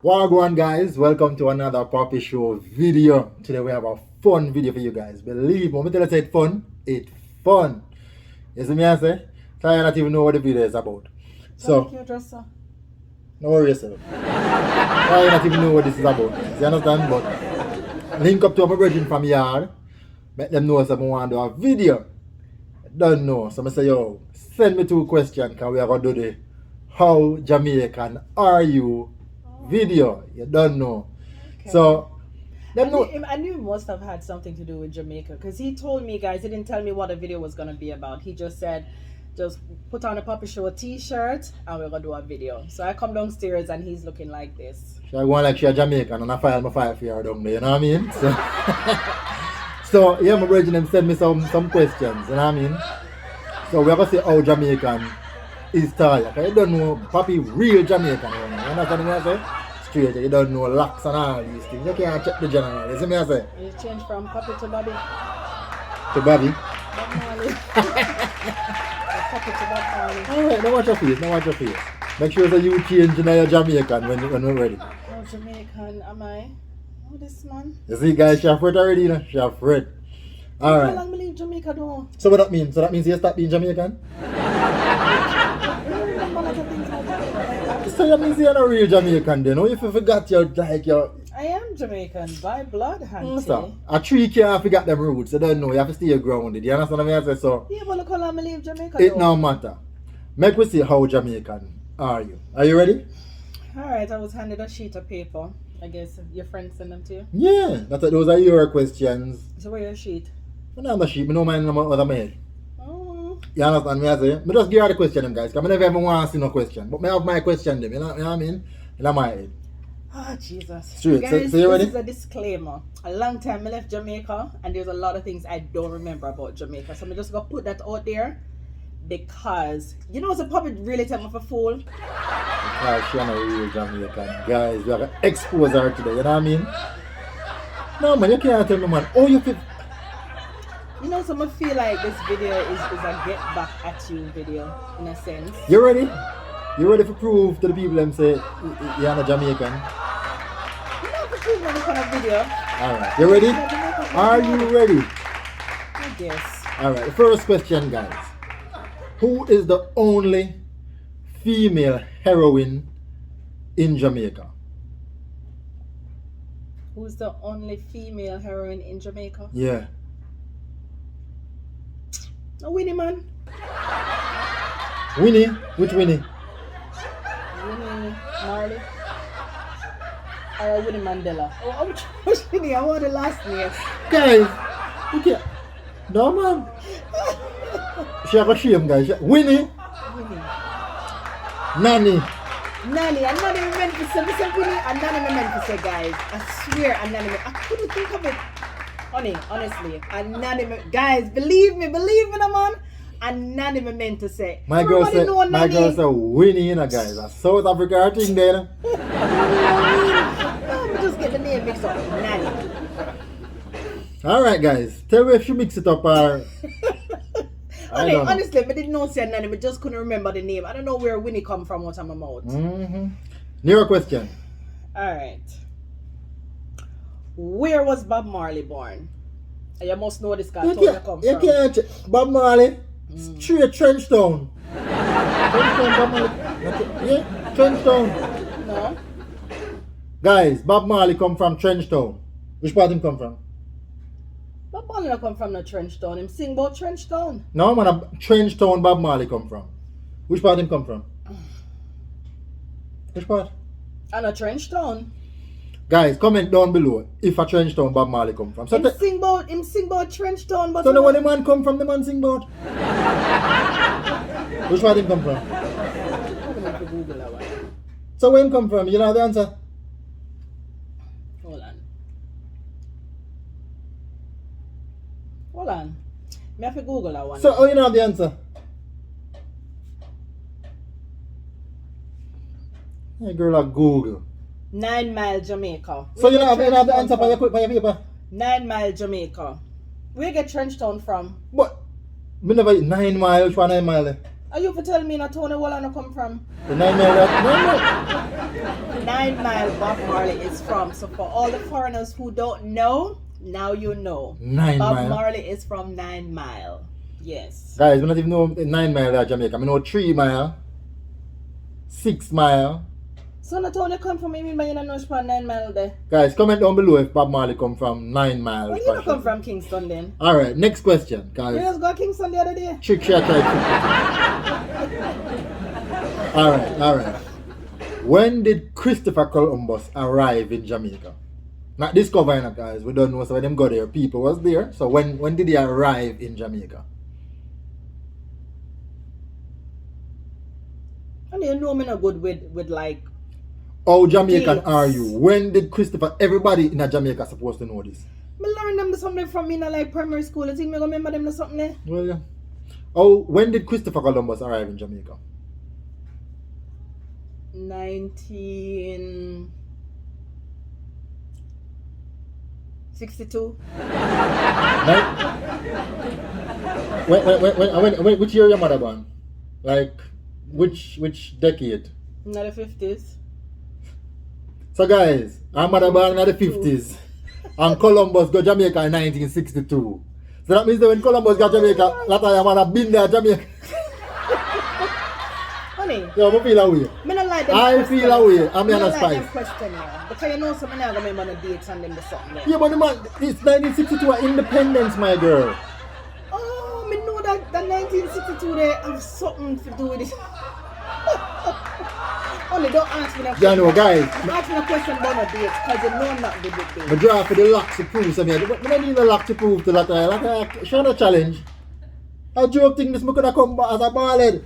Wagwan guys, welcome to another Poppy Show video. Today we have a fun video for you guys. Believe me, when I tell you it's fun, it's fun. You see me I say? So I don't even know what the video is about. So, don't worry yourself. I don't even know what this is about. You understand? But link up to my brethren from yard. Make them know someone want to do a video. Don't know. So I say, yo, send me 2 questions because we are going to do the how Jamaican are you video. You don't know. Okay. So I knew it must have had something to do with Jamaica because he told me, guys, he didn't tell me what the video was going to be about. He just said, just put on a Poppy Show t-shirt and we're going to do a video. So I come downstairs and he's looking like this. She go like she a Jamaican and I file my file for her down there, you know what I mean? So, so yeah, my brethren them send me some questions, you know what I mean? So we're going to see how Jamaican is tired. You don't know Poppy real Jamaican, you understand what I say? Straight, you don't know locks and all these things. You can't check the general, you see me I say? You change from Poppy to Bobby. To Bobby? Bob Marley. Poppy to Bob Marley. Alright, now watch your face, now watch your face. Make sure that you change in your Jamaican when we're ready. Oh, Jamaican, am I? Oh, this man. You see guys, she afraid already, you know? She afraid. Alright. How long believe Jamaica though? So what that means? So that means you stop being Jamaican? So that means you're not real Jamaican then. If you forgot your I am Jamaican by blood, Hanty. So, a tree can't forget them roots. You don't know. You have to stay grounded. You understand what I say? So yeah, but look how long I live Jamaica it though. no matter. Make we see how Jamaican are you. Are you ready? Alright, I was handed a sheet of paper. I guess your friends send them to you? Yeah. Those are your questions. So where's your sheet? I don't have a sheet. I don't mind what I head. Oh. You understand me I say? I just give her the question them guys. Because I never ever want to see no question. But I have my question them. You know what I mean? In my head. Oh, Jesus. Straight. Guys, so you ready? This is a disclaimer. A long time I left Jamaica and there's a lot of things I don't remember about Jamaica. So I'm just going to put that out there because, you know, it's probably really tell me for fool. Because she's not a real Jamaican. Guys, we have to expose her today. You know what I mean? No, man, you can't tell me, man. Oh, you feel... You know, so I feel like this video is a get back at you video in a sense. You ready? You ready to prove to the people them say you're not Jamaican? You know, for prove any kind of video. Alright, you ready? Are you ready? I guess. Alright, the first question, guys. Who is the only female heroine in Jamaica? Who's the only female heroine in Jamaica? Yeah. No, Winnie, man. Winnie? Which Winnie? Winnie Marley. Or Winnie Mandela. Oh, which Winnie? I want the last name. Guys, you can't. No, man. She have a shame, guys. Winnie? Winnie. Nanny. Nanny. And Nanny me meant to say. Me say Winnie and Nanny me meant to say, guys. I swear, and Nanny I couldn't think of it. Honestly. And Nanny me, guys, believe me, no, man. And Nanny me meant to say. My girl said Winnie, you know, guys. A South Africa thing there. No, just get the name mixed up. Nanny. Alright, guys. Tell me if you mix it up or... honestly, I didn't know say Nanny. I just couldn't remember the name. I don't know where Winnie come from out of my mouth. New question. Alright. Where was Bob Marley born? You must know this guy. You can't. Bob Marley, straight Trenchtown. Trenchtown, Bob Marley. Yeah, Trenchtown. No. Guys, Bob Marley come from Trenchtown. Which part him come from? Bob Marley don't come from no Trenchtown. Him sing about Trenchtown. No, man, Trenchtown Bob Marley come from. Which part him come from? Which part? And a Trenchtown. Guys, comment down below if a Trenchtown Bob Marley come from. So him sing about Trenchtown, but so the one the man come from, the man sing about. Which part him come from? I'm gonna have to Google that one. So where him come from? You know the answer? Hold on. Me have to Google that one. So how you know the answer? Hey girl at Google. 9 Mile, Jamaica. So you don't have the answer for your paper? 9 Mile, Jamaica. Where you get Trenchtown from? But, me never 9 miles, which one 9 mile? Are you for telling me not Tony Walla come from? The 9 Mile, 9 Mile Bob Marley is from. So for all the foreigners who don't know, now you know. 9 Bob Mile. Marley is from 9 Mile. Yes. Guys, we don't even know 9 Mile at Jamaica. I know 3 Mile, 6 Mile. So not Tony come from me, but you don't know it's from 9 Mile there. Guys, comment down below if Bob Marley come from 9 Mile. Well, you don't come from Kingston then. Alright, next question. You Guys, just go to Kingston the other day. trick shot tried. Alright. When did Christopher Columbus arrive in Jamaica? Not discovering it, guys. We don't know. So when them got there, people was there. So when did he arrive in Jamaica? And you know me not good with like. How Jamaican Dates. are you? When did Christopher? Everybody in Jamaica supposed to know this. Me learn them something from me in like primary school. I think me remember them to something there. Well, yeah. Oh, when did Christopher Columbus arrive in Jamaica? 1962. When, which year your mother born? Like, which decade? In the 50s. So guys, our mother born in the 50s and Columbus got Jamaica in 1962. So that means that when Columbus got Jamaica, that time your mother been there Jamaica. Honey, Yo, I feel away. me not like them I questions. feel away. I'm Me on a not like them spice. question here. Because you know something I remember the dates and them the something there. Yeah, but the man, it's 1962 independence, my girl. Oh, me know that 1962 they have something to do with it. Only don't ask me that Yeah, no, guys. Ask me a question about the dates because you know I'm not good with I dates. draw for the lock to prove something. I don't need the lock to prove to that. Like, show no challenge. I joke thing this, I could have come back as a ballad.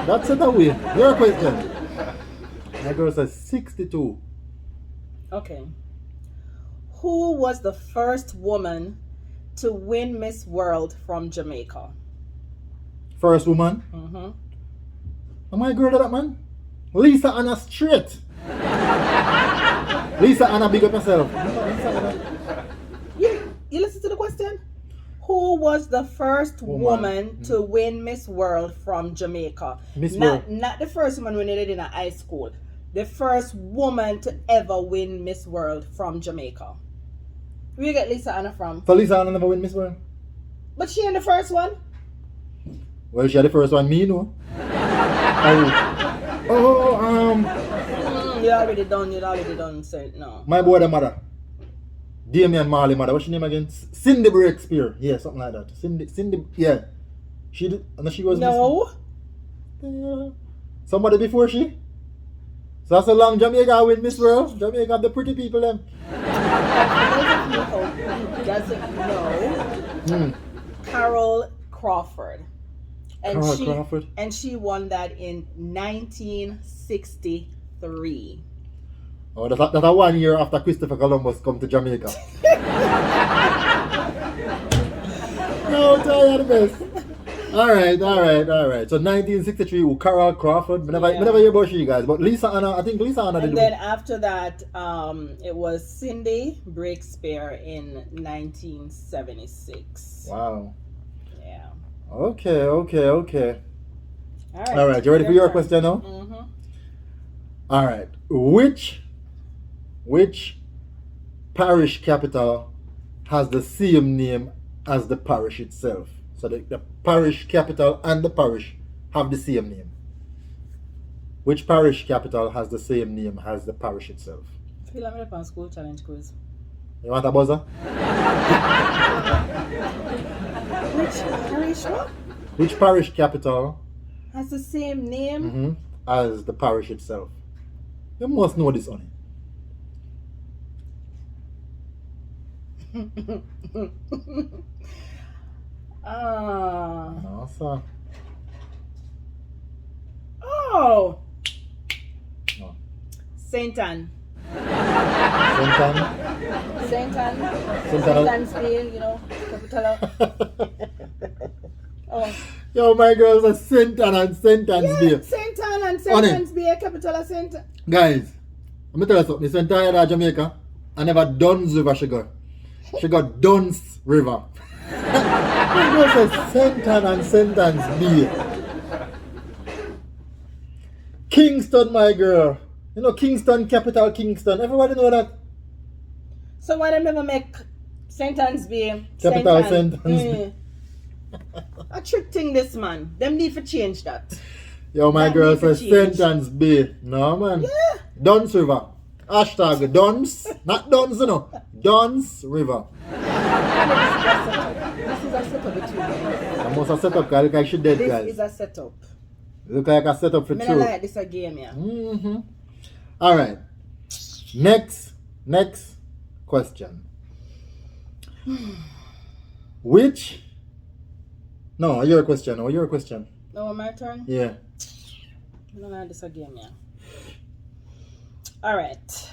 That's it away. Your question. My girl says 62. Okay. Who was the first woman to win Miss World from Jamaica? First woman. Mm-hmm. Am I girl that man? Lisa Anna straight. Lisa Anna, big up yourself. You listen to the question? Who was the first woman to win Miss World from Jamaica? Miss World. Not the first woman when they did in high school. The first woman to ever win Miss World from Jamaica. Where you get Lisa Anna from? So Lisa Anna never win Miss World? But she in the first one? Well, she had the first one, me, no. You already done said no. My boy, the mother. Damien Marley mother. What's her name again? Cindy Breakspear. Yeah, something like that. Cindy, yeah. She did, and she was No. somebody before she? So that's a long Jamaica win Miss World. Jamaica have the pretty people them. For those of you who doesn't know, Carol Crawford. Carol Crawford. And she won that in 1963. Oh, that's a 1 year after Christopher Columbus come to Jamaica. No, tell you the best. Alright. So 1963 with Carol Crawford. Never hear about she guys. But Lisa Anna, I think Lisa Anna did. And then after that, it was Cindy Breakspear in 1976. Wow. Yeah. Okay. Alright. Alright, you ready for your question now? Mm-hmm. Alright. Which parish capital has the same name as the parish itself? So the parish capital and the parish have the same name. Which parish capital has the same name as the parish itself? I feel like I'm on school challenge quiz. You want a buzzer? Which parish what? Which parish capital Has the same name? as the parish itself? You must know this, honey. No, sir. Oh, No. Saint Anne. Saint Anne? Saint Anne. Saint Saint Anne. Anne's Bay, you know, capital of. Oh. Yo, my girls are Saint Anne and Saint Anne's Yeah, Bay. Saint Anne and Saint Honey. Anne's Bay, capital of Saint. Guys, let me tell you something. This entire Jamaica, I never Duns River she got. She got Duns River. My girl says Sentan and Sentans B. Kingston, my girl. You know Kingston, capital Kingston. Everybody know that. So why them never make sentence be Capital sentence? sentence. A trick thing, this man. Them need to change that. Yo, my That girl need to says change. Sentans B. No, man. Yeah. Duns River. Hashtag Duns. Not Duns, you know. Duns River. This is a setup between them. I must have set up, guys. Look like she dead, This guys. is a setup. Look like a setup for Me two. not like this a game, yeah. Mm-hmm. All right. Next question. Which? No, your question. Oh, your question. No, my turn? Yeah. Me not like this a game, yeah. Alright.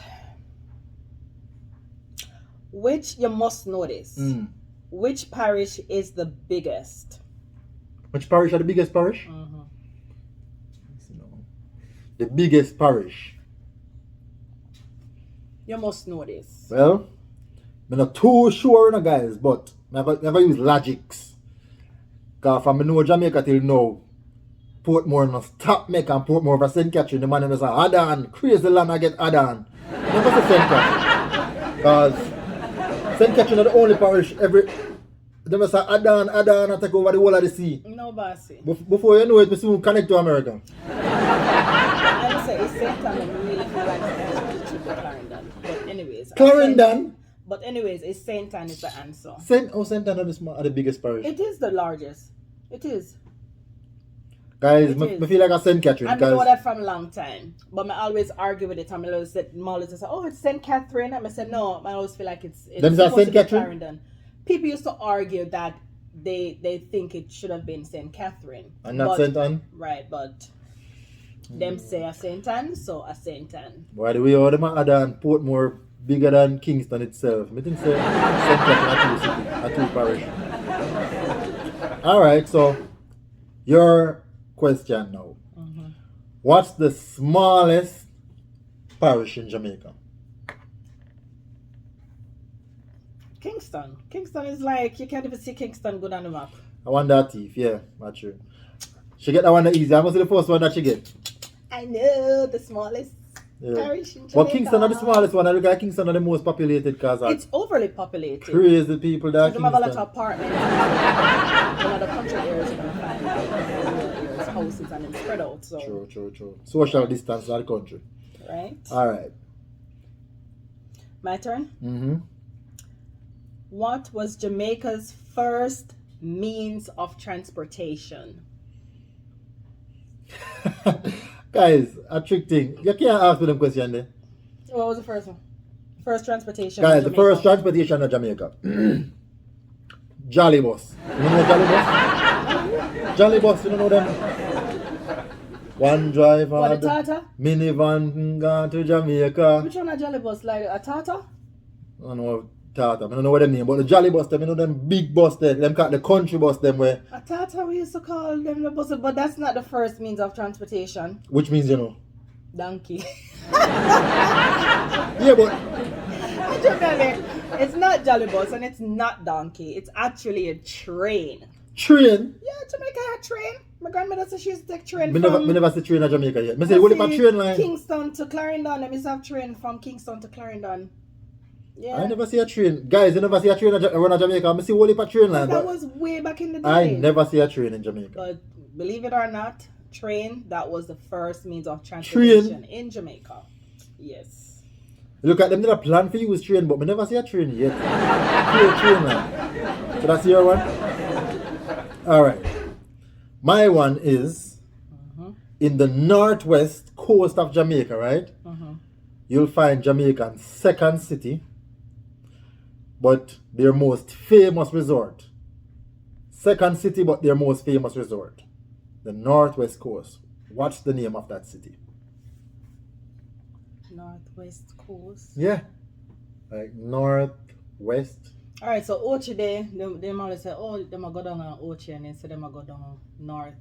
Which, you must know this. Which parish is the biggest? Which parish are the biggest parish? Mm-hmm. The biggest parish. You must know this. Well, I'm not too sure, you know, guys, but I never use logics. Because from know Jamaica till now, Portmore no stop making Portmore for St. Catherine. The man was like, Adan, crazy land I get Adan. Never say St. Catherine. Because St. Catherine is the only parish they must say Adan, and take over the whole of the sea. No, bossy. Before you know it, we soon connect to America. I say it's St. Thomas, I really feel like it's to Clarendon. But anyways. Clarendon? But anyways, it's St. Anne is the answer. St. Anne are the biggest parish. It is the largest. It is. Guys, It is. I feel like a St. Catherine. I know that from a long time. But I always argue with it. I always said, Marley say, oh, it's St. Catherine. And I said, no, I always feel like it's Them supposed St. to be Catherine? Clarendon. People used to argue that they think it should have been St. Catherine. And not St. Anne? Right, but them say a St. Anne, so a St. Anne. By the way, all them are than Portmore bigger than Kingston itself. I think St. Catherine are two parish. Alright, so your question now. What's the smallest parish in Jamaica? Kingston. Kingston is like, you can't even see Kingston good on the map. I want that thief, yeah, not true. She get that one easy. I must be the first one that she get. I know, the smallest parish in Jamaica. But Kingston are the smallest one. I look like Kingston are the most populated because it's overly populated. Crazy people that Kingston. Have a lot of apartments. In other country areas, you're going to find areas, houses, and then spread out. So. True. Social distance of the country. Right. Alright. My turn? Mm-hmm. What was Jamaica's first means of transportation? Guys, a trick thing. You can't ask me them question there. What was the first one? First transportation. Guys, the first transportation of Jamaica. Jolly Bus. You know Jolly Bus? Jolly Bus, you don't know them? One driver. What, the Tata? Minivan gone to Jamaica. Which one a Jolly Bus? Like a Tata? I don't know Tata. I don't know what them name, but the Jolly Bus them, you know them big bus them called the country bus them where. A Tata we used to call them the buses, but that's not the first means of transportation. Which means, you know. Donkey. Yeah, but It's not Jolly Bus and it's not donkey. It's actually a train. train. Yeah, Jamaica had train. My grandmother said she used to take train Me from... never see train in Jamaica yet. Me say, what if a train line? Kingston to Clarendon. Let me have train from Kingston to Clarendon. Yeah. I never see a train. Guys, you never see a train around Jamaica. I see what if a train line. That was way back in the day. I never see a train in Jamaica. But believe it or not, train, that was the first means of transportation in Jamaica. Yes. Look at them, they plan for you with train, but we never see a train yet. Train line. So that's your one? Alright. My one is in the northwest coast of Jamaica, right? You'll find Jamaican's second city, but their most famous resort. Second city, but their most famous resort. The northwest coast. What's the name of that city? Northwest coast. Yeah. Like northwest. Alright, so Ochi there, they always say, oh, they might go down on Ochi and then say they might go down north.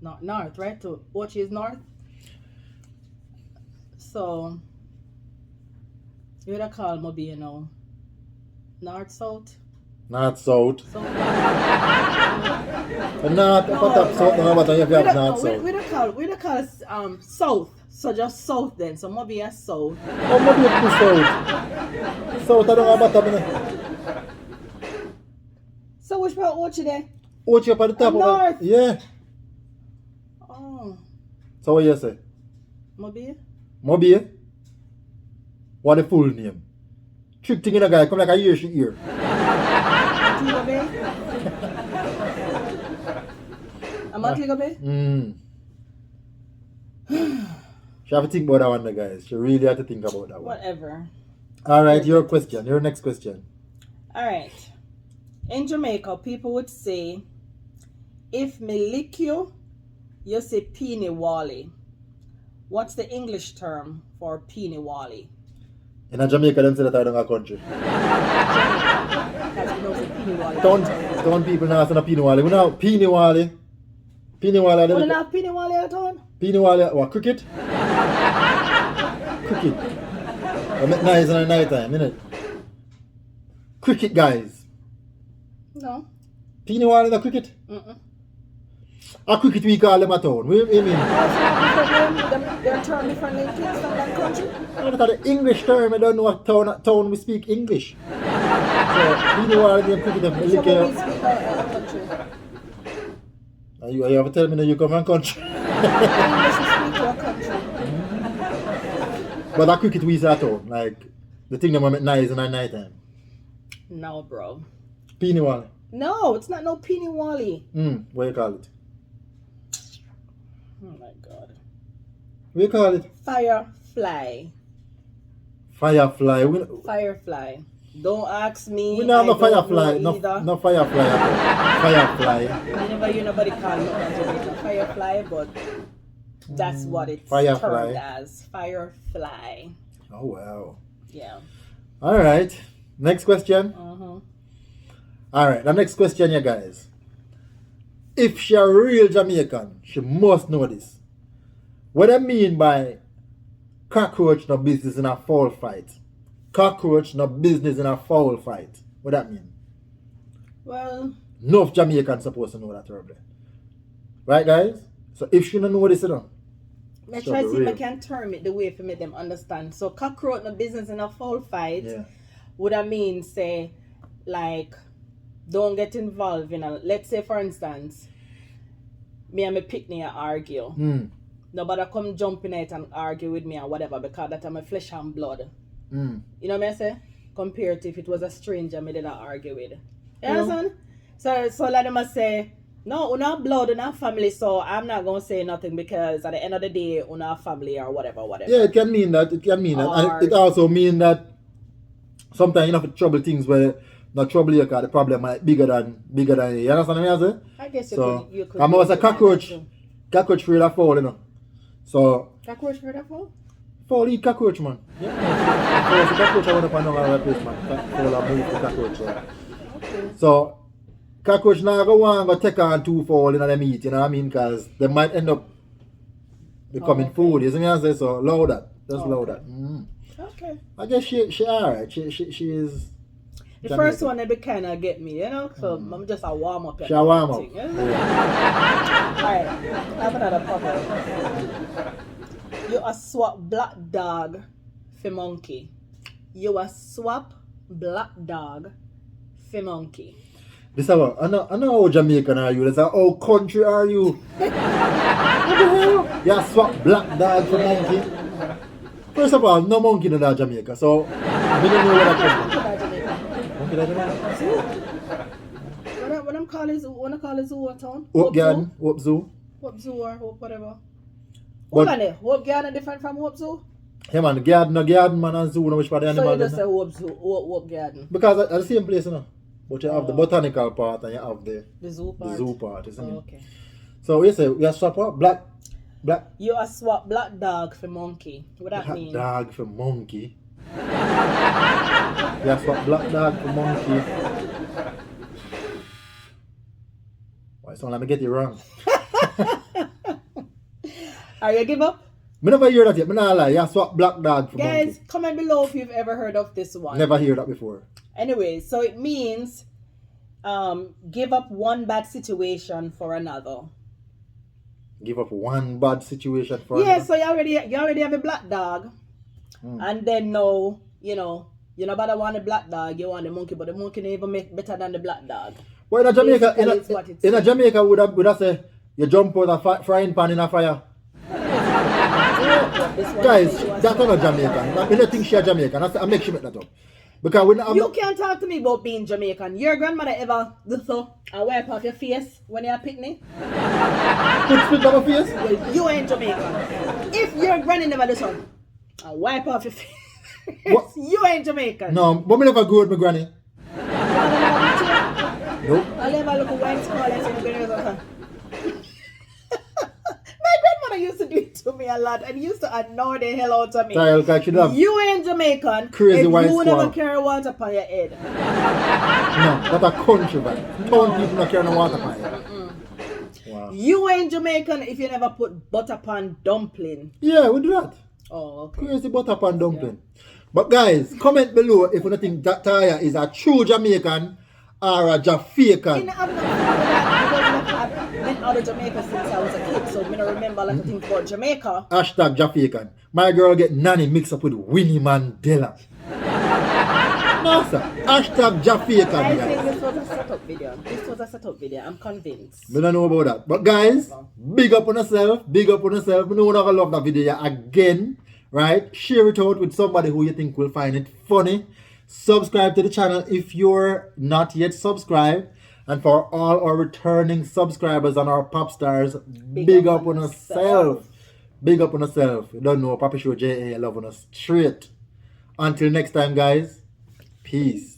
North, right? So Ochi is north. So you would call maybe, you know, north south. North south. So North, up top, south, no matter if you have north, south. We don't call it south. So just south then. So maybe a south. Oh, maybe it's the south. South, I don't know about that. So which part Ochi there? Ochi up at the top. North. Yeah. Oh. So what you say? Maybe? Mobile? What the full name? Trick thing in a guy, come like a year she ear. Montego Bay? A Montego Bay? She have to think about that one, guys. She really have to think about that one. Whatever. Alright, your question. Your next question. Alright. In Jamaica, people would say, if me lick you, you say peeny wally. What's the English term for peeny wally? In a Jamaica, them say that I don't have a country. Because we know say peeny wally. Don't people now say peeny wally. We know peeny wally. Peeny wally. We don't have peeny wally at all? Peeny wally, what, cricket? Cricket. I make nice in the night time, innit? Cricket, guys. No. Peeny wally the cricket? Mm-mm. A cricket we call them a town. What do you mean? They're termed differently in Kingston than country? Look at the English term, I don't know what town we speak English. So, peeny wally, them cricket, them So lick when we speak a country? You have to tell me that you come from country. English is speak to a country. But that cricket we say at town, like the thing that make nice in the night time. No, bro. Peeny wally. No, it's not no peeny wally. What you call it? Oh my god. What you call it? Firefly. Firefly. Firefly. Don't ask me. We don't have no firefly. No, No firefly at all. Firefly. I never hear nobody call it a firefly, but that's what it's Firefly. termed as. Firefly. Oh wow. Yeah. Alright. Next question. Uh-huh. Alright, the next question, you guys. If she a real Jamaican, she must know this. What I mean by cockroach no business in a foul fight? Cockroach no business in a foul fight. What that mean? Well, Enough Jamaicans supposed to know that terribly. Right, guys? So if she don't know this, you know. I try to see if I can term it the way for make them understand. So cockroach no business in a foul fight. Yeah. Would I mean say like don't get involved in a, let's say for instance, me and my picnic argue. Nobody come jump in it and argue with me or whatever because that I'm a flesh and blood. You know what I say? Compared to if it was a stranger me did not argue with. You understand? So like them must say, no, we're not blood, we're not family, so I'm not gonna say nothing because at the end of the day we're not family or whatever. Yeah, it can mean that. It can mean that. And it also mean that sometimes you have to trouble things where the trouble you got the problem might be bigger than you. You understand what I say? I guess you could. I'm also cockroach free that fall, you know. So cockroach free that fall? Fall eat cockroach, man. Yeah. So cockroach I want to find another place, man. Fall and move the cockroach. Okay. So cockroach now go on go take on two fall in the meat, you know what I mean? Because they might end up becoming food, you see me I say? So allow that. Just allow that. Okay. I guess she alright. She is the first one they be kinda get me, you know? So I'm just a warm up. She a warm up. Yeah. Alright, I have another problem. You a swap black dog for monkey. You a swap black dog for monkey. This is what I know how Jamaican are you. This is how country are you. What the hell? You swap black dog for monkey. First of all, no monkey in that Jamaica, so we don't know where that comes from. Monkey in Jamaica? Zoo. When I call it zoo or town? Hope Garden, Hope Zoo. Hope Zoo or Hope whatever. But- What it? Hope Garden different from Hope Zoo? Yeah man, garden man and zoo, no which part of the So animal you just is, say no? Hope Zoo, Hope Garden. Because at the same place, you know. But you have the botanical part and you have the The zoo part. you see me? Okay. So you say you swap what? Black You a swap black dog for monkey. What that black mean? dog for monkey. You swap black dog for monkey. Why so let me get you wrong? Are you give up? Me never hear that yet. Me not lie. You swap black dog for Guys, monkey. comment below if you've ever heard of this one. Never hear that before. Anyway, so it means Give up one bad situation for another. Give up one bad situation for Yeah, another. so you already have a black dog, and then now you know about want a black dog, you want the monkey, but the monkey don't even make better than the black dog. Well, in Jamaica, Basically, it's what it's in a Jamaica, would have say you jump out a frying pan in a fire. Guys, that's not Jamaican. I don't think she a Jamaican. I make sure make that up. Because when you can't talk to me about being Jamaican. Your grandmother ever do so and wipe off your face when you're picnic? put spit on my face. Well, you ain't Jamaican. If your granny never do so and wipe off your face, What? you ain't Jamaican. No, but me never grew with my granny. Nope. I'll never look at white small and say, my grandmother used to do it to me a lot and used to annoy the hell out of me. You ain't Jamaican. Crazy if white you never squall. carry water upon your head. No, that's a country, man. Town people not carrying no water pan. Wow. You ain't Jamaican if you never put butter pan dumpling. Yeah, we do that. Oh, okay. Crazy butter pan dumpling. But guys, comment below if you think that Taya is a true Jamaican or a Jafaican. I've been out of Jamaica since I was a kid, so I don't remember a lot of things about Jamaica. Hashtag Jafaican. My girl get nanny mixed up with Winnie Mandela. No, sir. Hashtag Jafaican. I Guys. think this was a setup video. This was a setup video. I'm convinced. We don't know about that. But guys, big up on yourself. Big up on yourself. We know you're gonna love that video again. Right? Share it out with somebody who you think will find it funny. Subscribe to the channel if you're not yet subscribed. And for all our returning subscribers and our pop stars, big up on yourself. Big up on yourself. You don't know, Poppyshowja love on us straight. Until next time, guys. Peace.